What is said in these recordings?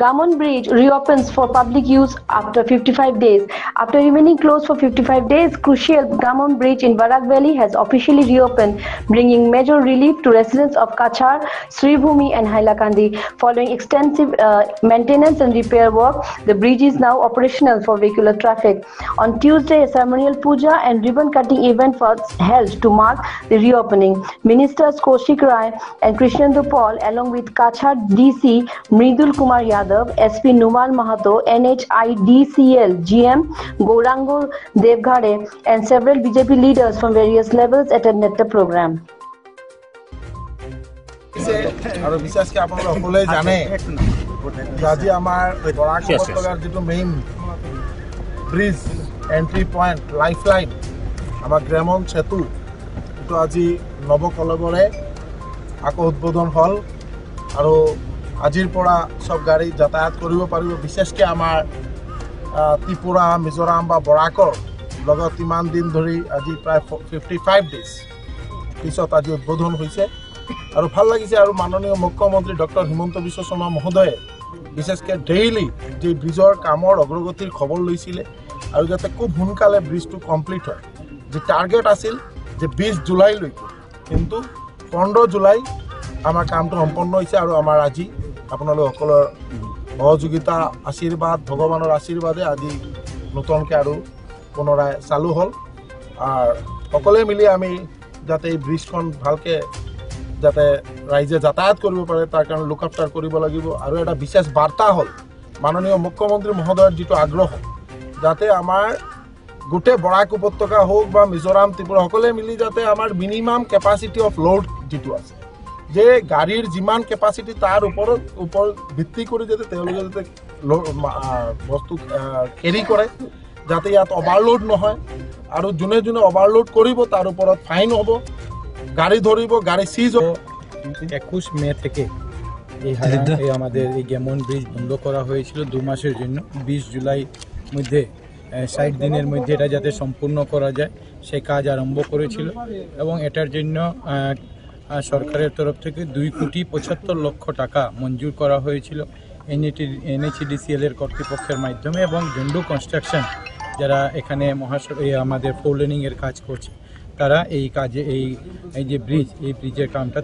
Gamon Bridge reopens for public use after 55 days. After remaining closed for 55 days, crucial Gamon Bridge in Barak Valley has officially reopened, bringing major relief to residents of Kachar, Sribhumi and Hailakandi. Following extensive maintenance and repair work, the bridge is now operational for vehicular traffic. On Tuesday, a ceremonial puja and ribbon cutting event was held to mark the reopening. Ministers Kaushik Rai and Krishnendu Paul, along with Kachar DC Mridul Kumar Yadav, SP Numal Mahato, NHIDCL GM Gourango Devghare and several BJP leaders from various levels attended the program. আৰু বিশেষকৈ আপোনালোকে সকলোৱে জানে আজি আমাৰ বৰাক উপত্যকাৰ যিটো main bridge entry point lifeline আমাৰ গ্ৰামন সেতু এইটো আজি নৱকলবৰে আকৌ উদ্বোধন হ'ল আৰু আজিৰ পৰা সব গাড়ী যাতায়াত কৰিব পাৰিব বিশেষকৈ আমাৰ ত্ৰিপুৰা মিজোৰাম বা বৰাকৰ লগত ইমান দিন ধৰি আজি প্ৰায় 55 ডেজ পিছত আজি উদ্বোধন হৈছে আৰু ভাল লাগিছে আৰু মাননীয় মুখ্যমন্ত্ৰী ডক্টৰ হিমন্ত বিশ্ব শৰ্মা মহোদয়ে বিশেষকৈ ডেইলি যে ব্ৰিজৰ কামৰ অগ্ৰগতিৰ খবৰ লৈছিলে আৰু যাতে খুব সোনকালে ব্ৰিজটো কমপ্লিট হয় যে টাৰ্গেট আছিল যে 20 জুলাইলৈকে কিন্তু 15 জুলাই আমাৰ কামটো সম্পন্ন হৈছে আৰু আমাৰ আজি আপোনালোক সকলৰ সহযোগিতা আশীৰ্বাদ ভগৱানৰ আশীৰ্বাদে আজি নতুনকৈ আৰু পুনৰাই চালু হ'ল আৰু সকলোৱে মিলি আমি যাতে এই ব্ৰিজখন ভালকৈ যাতে ৰাইজে যাতায়াত কৰিব পাৰে তাৰ কাৰণে লুক আফটাৰ কৰিব লাগিব আৰু এটা বিশেষ বাৰ্তা হ'ল মাননীয় মুখ্যমন্ত্ৰী মহোদয়ৰ যিটো আগ্ৰহ যাতে আমাৰ গোটেই বৰাক উপত্যকা হোক বা মিজোৰাম ত্ৰিপুৰা সকলোৱে মিলি যাতে আমাৰ মিনিমাম কেপাচিটি অফ লোড যিটো আছে যে গাড়ীৰ যিমান কেপাচিটি তাৰ ওপৰত ভিত্তি কৰি যাতে তেওঁলোকে যাতে বস্তু কেৰি কৰে যাতে ইয়াত অভাৰলোড নহয় আৰু যোনে যোনে অভাৰলোড কৰিব তাৰ ওপৰত ফাইন হ'ব গাড়ি ধরিব গাড়ি সিজ 21 মে থেকে এই আমাদের এই গ্যামন ব্রিজ বন্ধ করা হয়েছিল 2 মাসের জন্য 20 জুলাই মধ্যে 60 দিনের মধ্যে এটা যাতে সম্পূর্ণ করা যায় সেই কাজ আরম্ভ করেছিল এবং এটার জন্য সরকারের তরফ থেকে 2,75,00,000 টাকা মঞ্জুর করা হয়েছিল NHIDCL এর কর্তৃপক্ষের মাধ্যমে এবং জন্ডু কনস্ট্রাকশন যারা এখানে আমাদের ফোর লেনিং এর কাজ করছে তারা এই কাজে এই যে ব্রিজ এই ব্রিজের কামটা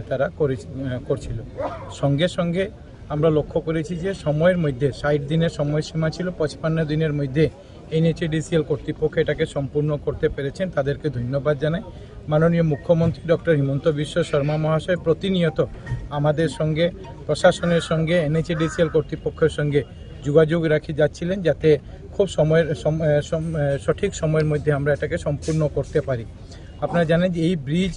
তারা করছিল সঙ্গে সঙ্গে আমরা লক্ষ্য করেছি যে সময়ের মধ্যে 60 দিনের সময়সীমা ছিল 55 দিনের মধ্যে NHIDCL কর্তৃপক্ষ এটাকে সম্পূর্ণ করতে পেরেছেন তাদেরকে ধন্যবাদ জানাই মাননীয় মুখ্যমন্ত্রী ডক্টর হিমন্ত বিশ্ব শর্মা মহাশয় প্রতিনিয়ত আমাদের সঙ্গে প্রশাসনের সঙ্গে NHIDCL কর্তৃপক্ষের সঙ্গে যোগাযোগ রাখি যাচ্ছিলেন যাতে খুব সঠিক সময়ের মধ্যে আমরা এটাকে সম্পূর্ণ করতে পারি আপনারা জানেন যে এই ব্রিজ